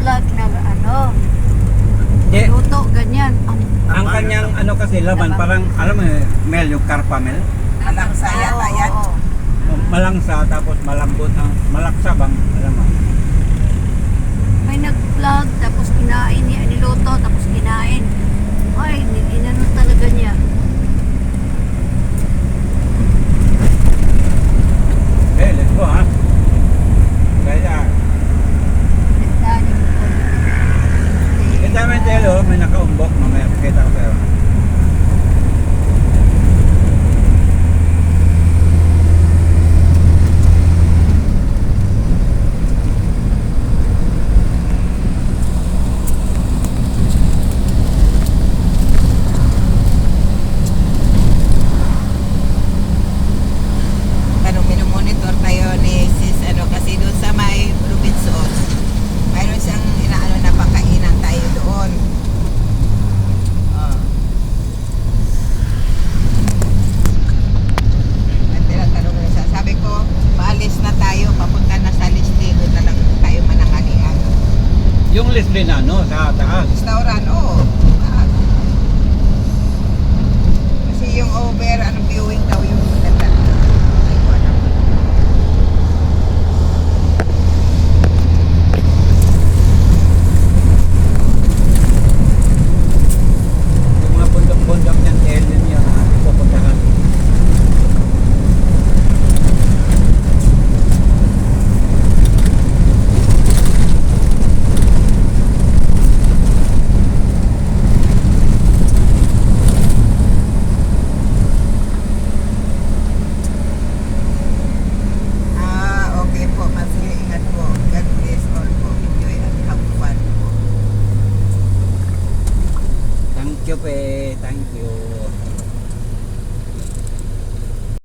vlog na ano, Di, luto, ganyan. ang kanyang ano kasi laman, Laman. parang, alam mo, mel, yung karpa mel. Malangsa yata yan. Malangsa, tapos malambot ang malaksabang, alam mo. May nag-vlog, tapos kinain niya, niluto, tapos kinain. Ay, inano talaga niya. Eh, let's go ha. Kaya, Nagdaan yung kita mo yung telo, may nakaumbok, mamaya kita ko pero. Minumonitor tayo ni sis kasi doon sa may Robinson mayroon siyang inaano na pakainan tayo doon. At tinatanong na siya, sabi ko maalis na tayo, papunta na sa Lisli, doon na lang tayo manangalian. Yung Leslie na ano, sa taas. Restaurant, kasi yung over viewing daw yung maganda. Ay, wala. Yung mga bundok-bundok ng telo niya, pupuntahan. Okay po, mas ingat po. God bless all po. Enjoy and have fun po. Thank you, pe. Thank you.